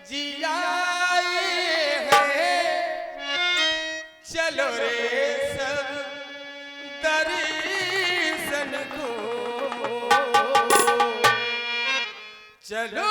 जिया है, चलो रे सब दर्शन को, चलो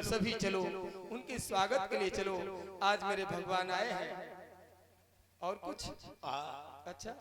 सभी चलो उनके स्वागत के लिए चलो। आज मेरे भगवान आए हैं और कुछ अच्छा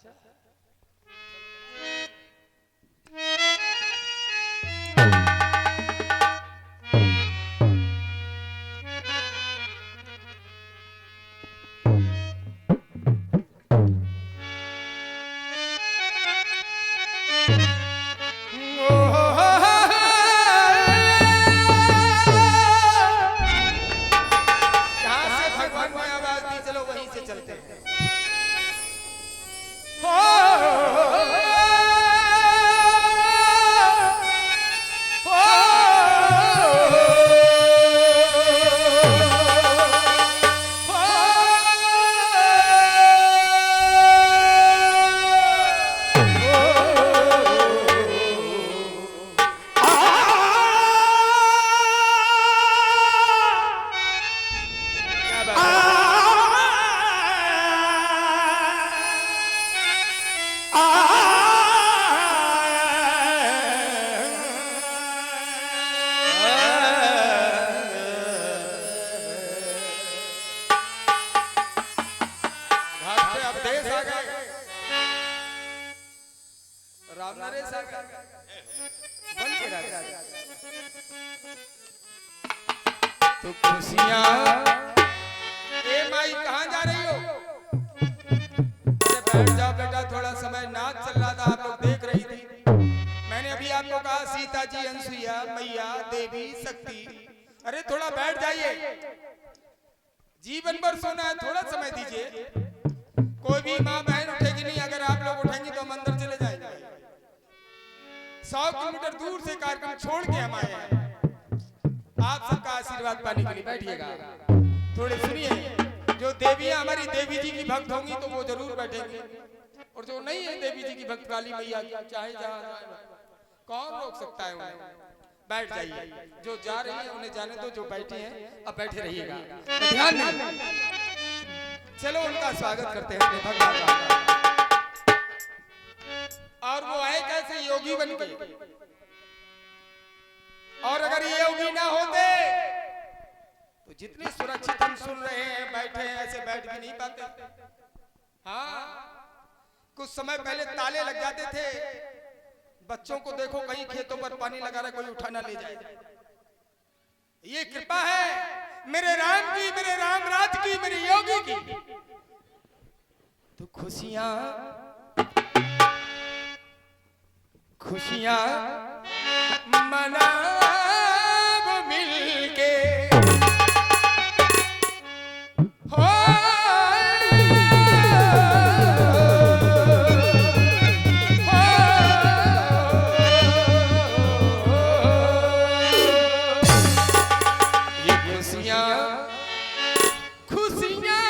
तो खुशियां ए माई कहाँ जा रही हो? बैठ जाओ बेटा, थोड़ा समय नाच चल रहा था, आप लोग देख रही थी। मैंने अभी आपको कहा सीता जी, अनसुईया, मैया, देवी, शक्ति। अरे थोड़ा बैठ जाइए, जीवन भर सोना है, थोड़ा समय दीजिए। कोई भी माँ बहन उठेगी नहीं, अगर आप लोग उठेंगे तो हम अंदर चले जाएंगे। 100 किलोमीटर दूर से कार्यक्रम छोड़ के हम आए हैं आप सबका आशीर्वाद पाने के लिए। बैठिएगा, थोड़े सुनिए। जो देवियां हमारी देवी जी की भक्त होंगी तो वो जरूर बैठेंगे, और जो नहीं है देवी जी की भक्त, काली मैया चाहे जहाँ, कौन रोक सकता है उन्हें? बैठ जाइए, जो जा रही है उन्हें जाने दो, जो बैठे हैं अब बैठे रहिएगा। ध्यान नहीं, चलो उनका स्वागत करते हैं भगवान का। और वो आए कैसे? योगी बन के। और अगर ये योगी ना होते तो जितनी सुरक्षित हम सुन रहे हैं, बैठे हैं, ऐसे बैठ भी नहीं पाते। हाँ, कुछ समय पहले ताले लग जाते थे। बच्चों को देखो कहीं खेतों पर पानी लगा रहा, कोई उठा ना ले जाए। ये कृपा है मेरे राम की, मेरे राम राज की, मेरे योगी की। तो खुशियां खुशियां मनाओ मिलके, हो ये खुशियां खुशियां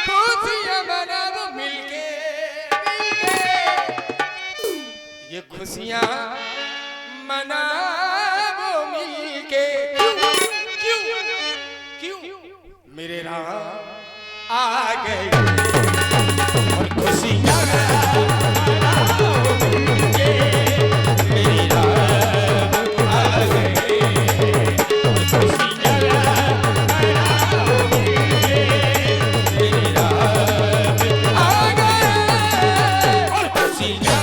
खुशियां मनाओ मिलके, ये खुशियां मनाओ मिलके। क्यों क्यों क्यों मेरे राम आ गए और खुशियां मनाओ मिलके, मेरे राम आ गए और खुशियां मनाओ मिलके, मेरे राम आ गए और खुशियां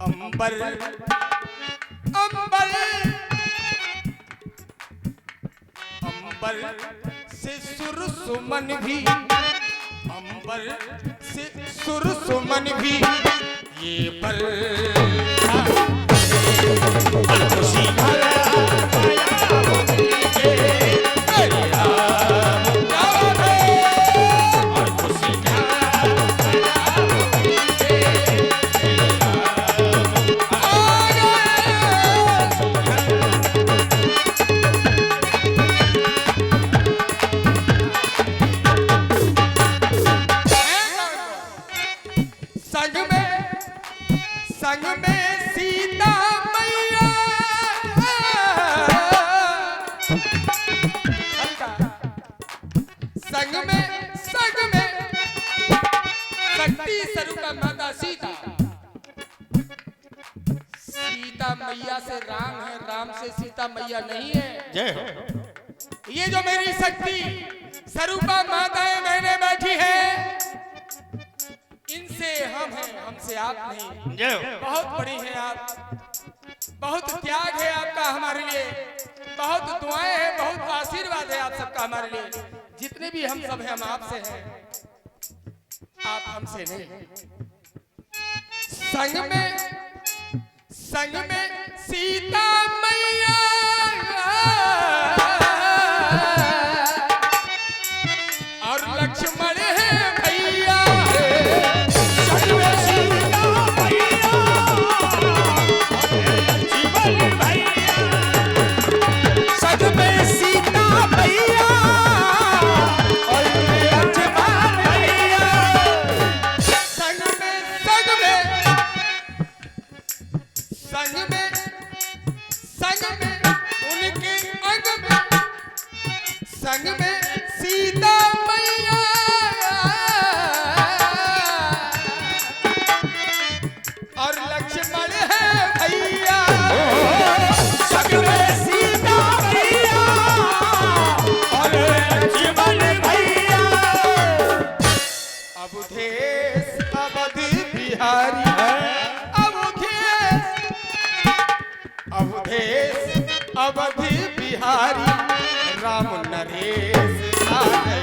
अंबर अंबर अंबर से सुरसुमन भी, अंबर से सुरसुमन भी ये पल खुशी भरा संग में सीता मैया, संग में शक्ति स्वरूपा माता सीता। सीता मैया से राम है, राम से सीता मैया नहीं है। जय हो। ये जो मेरी शक्ति स्वरूपा माताएं बहनें बैठी है, इनसे हम हैं, हमसे आप नहीं। बहुत बड़ी हैं आप, बहुत त्याग है आपका हमारे लिए, बहुत दुआएं हैं, बहुत आशीर्वाद है आप सबका हमारे लिए। जितने भी हम सब हैं, हम आपसे हैं, आप हमसे नहीं। संग में सीता मैया और लक्ष्मण है भैया, संग में सीता मैया संग में सीता मैया और लक्ष्मण भैया, संग में संग में सीता मैया और लक्ष्मण है भैया। संग में सीता मैया और लक्ष्मण भैया। अवधेश अवध बिहारी अवधेश अवध बिहारी राम नरेश आए।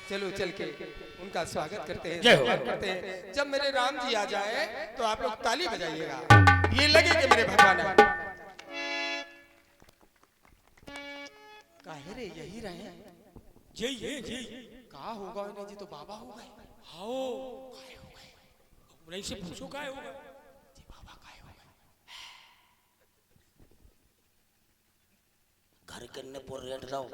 चलो चल के उनका स्वागत करते हैं, करते हैं। जब मेरे राम जी आ जाए तो आप लोग ताली बजाइएगा, ये लगे कि मेरे भगवान आए। काहे रे यही रहे जय जय जय। कहा होगा इन्हें जी, तो बाबा हो गए। हाओ काय हो गए, उन्हीं से पूछो काय हो गए जी, बाबा काहे हो गए। घर करने पर रेट दाओ।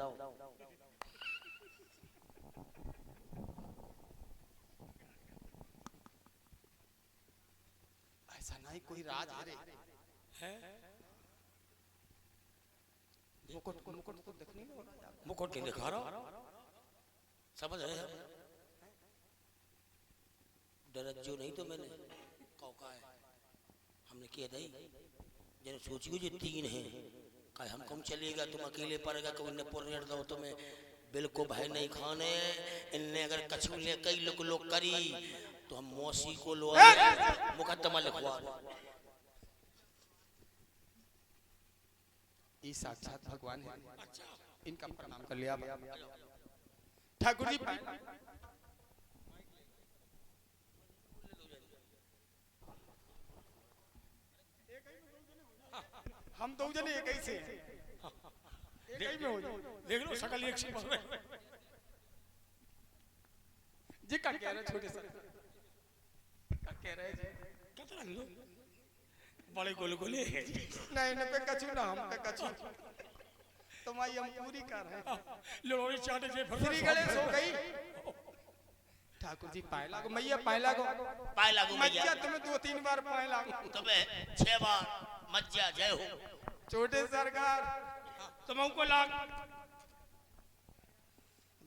ऐसा नहीं कोई राज है रे। मुकुट मुकुट तो देखने में मुकुट नहीं दिखा रहा, समझ रहे हैं? डरज्जो नहीं तो मैंने कौका है हमने किया नहीं जन सोचियो जो तीन है का हम कम चलेगा, तुम अकेले पड़ेगा कब ने पर रेट दो तुम्हें बिल्कुल भाई नहीं खाने। इनने अगर कछु ले कई लोग करी तो हम मौसी को लो मुकदमा लिखवा। ये साक्षात भगवान है। इनका प्रणाम कर लिया ठाकुर जी। हम दो जने एक ही से हैं, एक ही में हो जाओ। देख लो सकल एक से पढ़ रहे जी का कह रहे छोटे सर क्या कह रहे जी? कितना लोग बड़े गोले गोले नहीं न पे कछु ना हम पे कछु तुम्हारी हम पूरी कर रहे हैं। लोग चाटे से श्री गणेश हो गई। ठाकुर जी पाए लागो मैया, पाए लागो, पाए लागू मज्जा तुम्हें 2-3 बार पाए लागो, तुम्हें 6 बार मज्जा जय हो। छोटे सरकार तुमको लाग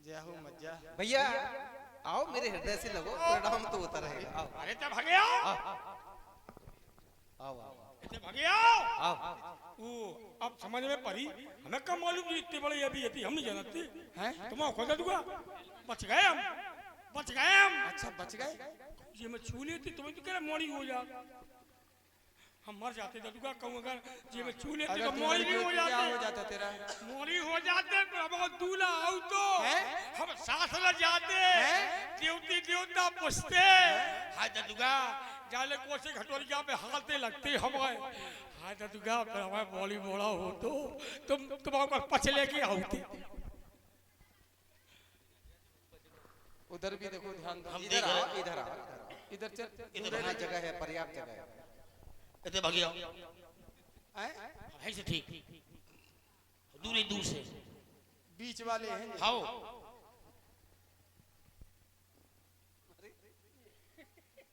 जय हो मज्जा। भैया आओ मेरे हृदय से लगो, प्रणाम तो होता रहेगा। आओ अरे तब भागे आओ, आओ आओ इतने भागे आओ। आओ। वो अब समझ में पड़ी, हमें कम मालूम जी इतनी बड़ी अभी हम नहीं जानते हैं। तुम खोजा दूंगा, बच गए हम, बच गए हम। अच्छा बच गए। ये मैं छू लेती तुम्हें तो कह रहा मोड़ी हो जा, हम मर जाते ददुगा कहूँ अगर ये मैं छू लेती तो मोड़ी नहीं हो जाते। क्या हो जाता तेरा? मोड़ी हो जाते अब दूल्हा आओ तो हैं? हम साथ ल जाते, देवती देवता पुछते हाय ददुगा जाले कोसे घटोरिया पे हाथे लगते हमारे हाय ददुगा पर हमारे बोली बोला हो तो तुम आपका पछ लेके आओते। उधर भी देखो, ध्यान दो। हम इधर देख आओ, रहे हैं। इधर आओ। इधर चल, इधर जगह है, पर्याप्त जगह है। इतने भागे आओ हैं? है से ठीक दूर ही दूर से बीच वाले हैं। आओ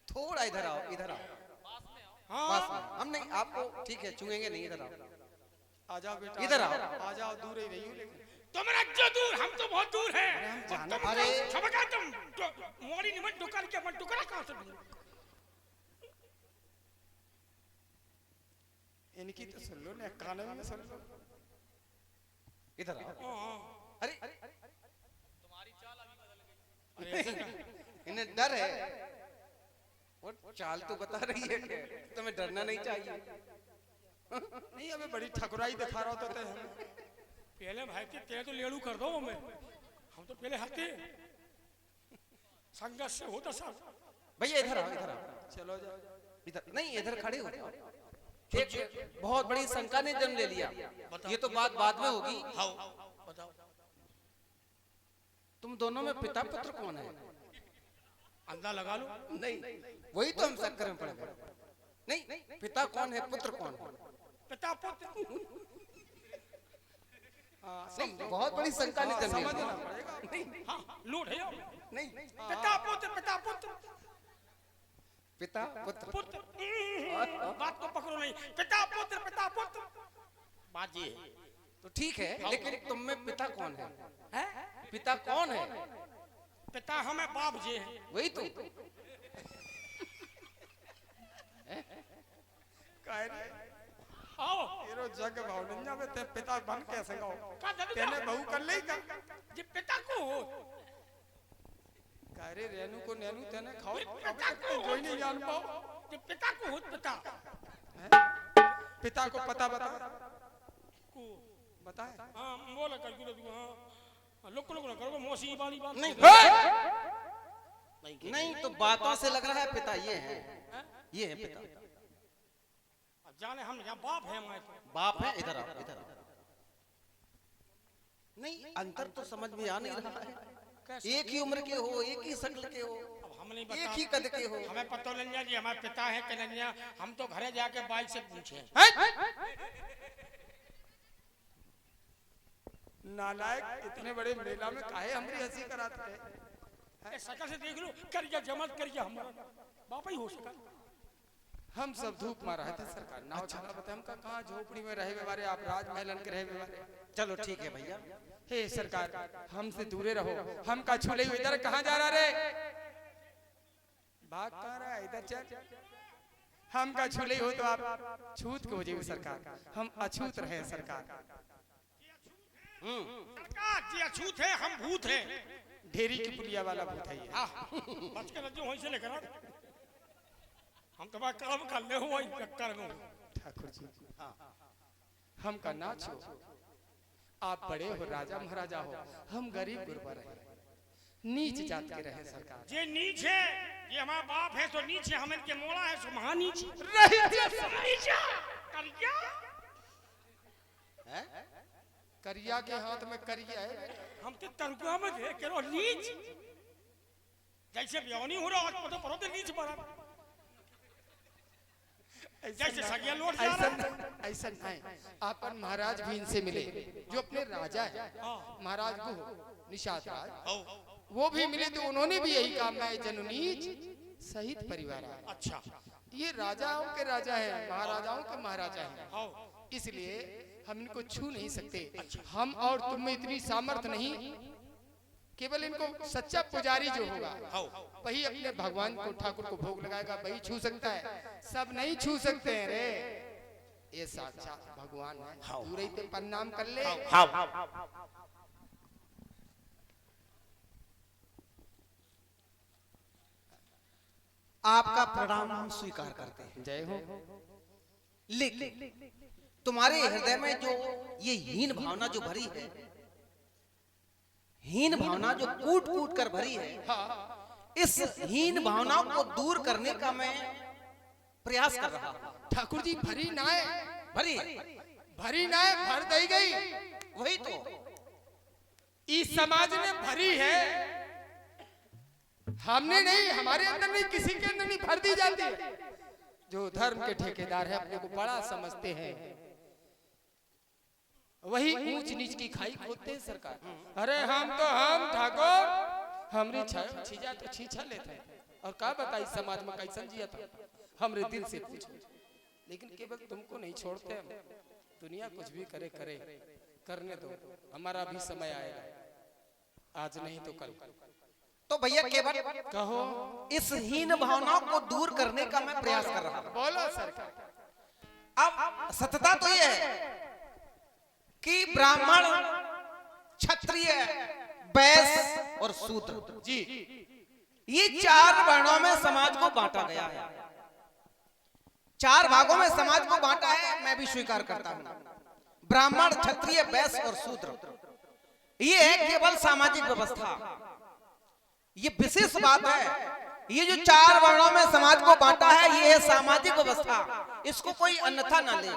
थोड़ा इधर आओ, इधर आओ। पास में। हम नहीं, आपको ठीक है छुएंगे नहीं, इधर आओ। आ जाओ बेटा, इधर आओ। आ जाओ, दूर ही रहियो लेकिन। तुम रज्जो दूर, हम तो बहुत दूर हैं। जाना- तुम अरे। छबका तुम मोड़ी निमन टुकर के मन टुकरा कहां से दूर? इनकी तो सुन लो ना, कान में सुन लो। इधर आओ। अरे तुम्हारी चाल अभी बदल गई। इन्हें डर है, वो चाल तो बता रही है कि तुम्हें डरना नहीं चाहिए। नहीं हमें बड़ी ठकुराई दिखा रहा होता है। पहले भाई के तेरे तो लेड़ू कर दो हमें, हम तो पहले हटे संघर्ष से होता सब। भैया इधर आओ, इधर आओ, चलो जाओ। इधर नहीं, इधर खड़े हो। एक बहुत बड़ी शंका ने जन्म ले लिया। ये तो बात बाद में होगी। हाँ बताओ। तुम दोनों में पिता पुत्र कौन है? अंदा लगा लो। नहीं, वही तो हम चक्कर में पड़ गए। नहीं, पिता कौन है, पुत्र कौन है? पिता पुत्र। नहीं, बहुत बड़ी शंका ने जन्म ले लिया। पड़ेगा। हाँ लूट है नहीं, पिता पुत्र, पिता पुत्र, पिता पुत्र। पुत्र। बात को पकड़ो नहीं, पिता पुत्र, पिता पुत्र। बात ये है। तो ठीक है, लेकिन तुम में पिता कौन है? हैं? पिता कौन है? पिता हमें बाप जी है। वही तो। काहे रे? आओ तेरो जग भावनिया में ते पिता बन कैसे गाओ? का जब तेने बहू कर ले का? जे पिता को हो, काहे रे रेनू को नैनू तेने खाओ? पिता को कोई नहीं जान पाओ। जे पिता को हो, पिता पिता को पता बता। को बता। हाँ बोला कर गुरु तू। हाँ लोग ना करो मौसी वाली बात नहीं, नहीं नहीं तो बातों से लग रहा है पिता ये है। ये है पिता। जाने हम यहाँ बाप है हमारे तो। बाप है। इधर आओ, इधर आओ। नहीं, अंतर तो समझ में आ नहीं रहा है। एक ही उम्र के हो, एक ही शक्ल के हो, अब हम नहीं एक बता, ही कद के हो। हमें पता नहीं जी हमारे पिता है कि नहीं है। हम तो घरे जाके बाइक से पूछे। नालायक, इतने बड़े मेला में काहे हमरी हंसी कराते हैं? शकल से देख लो, करिया जमत करिया हमारा बाप ही हो सका। हम सब धूप में रहते सरकार। नाव चला बता हम का कहां झोपड़ी में रहे बारे, आप राजमहलन के रहे बारे। चलो ठीक है भैया। हे सरकार, हमसे दूरे रहो। हम का छुले हुए इधर कहां जा रहा रे? भाग कहां रहा है? इधर चल। हम का छुले हो तो आप छूत को हो जाइए सरकार। हम अछूत रहे सरकार। सरकार जी अछूत है, हम भूत है। ढेरी की पुलिया वाला भूत है ये। हाँ बच के रजो वहीं से लेकर आ। हम तो बात काम कर ले हुआ चक्कर में। ठाकुर जी, हम का नाच हो। आप बड़े हो, राजा महाराजा हो, हम गरीब गुरबा रहे, नीच जात के रहे सरकार। ये नीच है, ये हमारा बाप है तो नीच है, हम इनके मोला है सो महा नीच। करिया के हाथ में करिया है। हम तो तरुआ में थे करो नीच। जैसे ब्यावनी हो रहा आज पता पड़ो तो नीच बना। जैसे सगिया लोट जा रहा। ऐसा नहीं। अपन महाराज भी इनसे मिले जो अपने राजा है। महाराज को निषाद राज, वो भी मिले तो उन्होंने भी यही काम है, जननीच सहित परिवार। अच्छा ये राजाओं के राजा है, महाराजाओं के महाराजा है, इसलिए हम इनको छू नहीं सकते। हम और तुम में इतनी सामर्थ्य नहीं, केवल इनको सच्चा पुजारी जो होगा वही अपने भगवान को, ठाकुर को भोग लगाएगा, वही छू सकता है। सब नहीं छू सकते हैं रे। ये साक्षात भगवान है। तू रही पे प्रणाम कर ले। आपका प्रणाम हम स्वीकार करते हैं। जय हो। लेकिन तुम्हारे हृदय में जो ये हीन भावना जो भरी है, हीन भावना जो कूट कूट कर भरी है, इस हीन भावना को दूर करने का मैं प्रयास कर रहा हूं। ठाकुर जी भरी नाय, भरी नाय भर दी गई। वही तो इस समाज ने भरी है, हमने नहीं, हमारे अंदर नहीं, किसी के अंदर नहीं भर दी जाती। जो धर्म के ठेकेदार है अपने को बड़ा समझते हैं, वही ऊंच नीच की खाई खोदते हैं सरकार। अरे हम ठाकुर, हमरी छीजा तो छीछा लेते हैं। और क्या बताई समाज में कैसन जिया था, हमरे दिल से पूछो। लेकिन केवल तुमको नहीं छोड़ते हम। दुनिया कुछ भी करे करने दो, हमारा भी समय आएगा, आज नहीं तो कल। तो भैया केवल कहो, इस हीन भावना को दूर करने का मैं प्रयास कर रहा हूं। बोलो सरकार। अब सत्यता तो ये है कि ब्राह्मण, क्षत्रिय, वैश्य और शूद्र जी, ये चार वर्णों में समाज को बांटा गया है। चार भागों में समाज को बांटा है, मैं भी स्वीकार करता हूं। ब्राह्मण, क्षत्रिय, वैश्य और शूद्र, ये है केवल सामाजिक व्यवस्था। ये विशेष बात है। ये जो 4 वर्णों में समाज को बांटा है, ये है सामाजिक व्यवस्था। इसको कोई अन्यथा ना ले,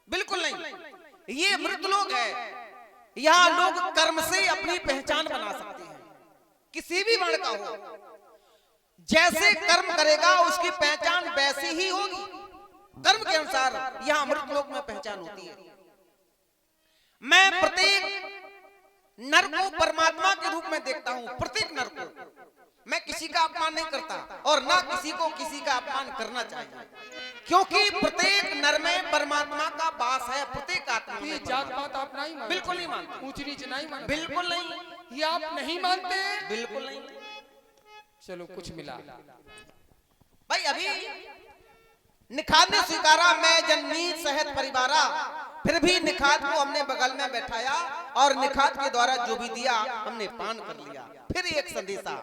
बिल्कुल नहीं। ये मृत लोग है। यहाँ लोग कर्म से अपनी पहचान बना सकते हैं, किसी भी वर्ण का हो। जैसे कर्म करेगा उसकी पहचान वैसी ही होगी। कर्म के अनुसार यहाँ मृत लोक में पहचान होती है। मैं प्रत्येक नर को परमात्मा के रूप में देखता हूं। प्रत्येक नर को मैं किसी का अपमान नहीं करता और ना किसी को किसी का अपमान करना चाहिए, क्योंकि प्रत्येक नर में परमात्मा का वास है। प्रत्येक आत्मा में जात पात आप नहीं मानते? बिल्कुल नहीं मानते। ऊंच नीच नहीं मानते? बिल्कुल नहीं। ये आप नहीं मानते? बिल्कुल नहीं। चलो कुछ मिला भाई। अभी निखात ने स्वीकारा, मैं जननी सहित परिवारा। फिर भी निखात को हमने बगल में बैठाया और निखात के द्वारा जो भी दिया हमने पान कर लिया। फिर एक संदेशा,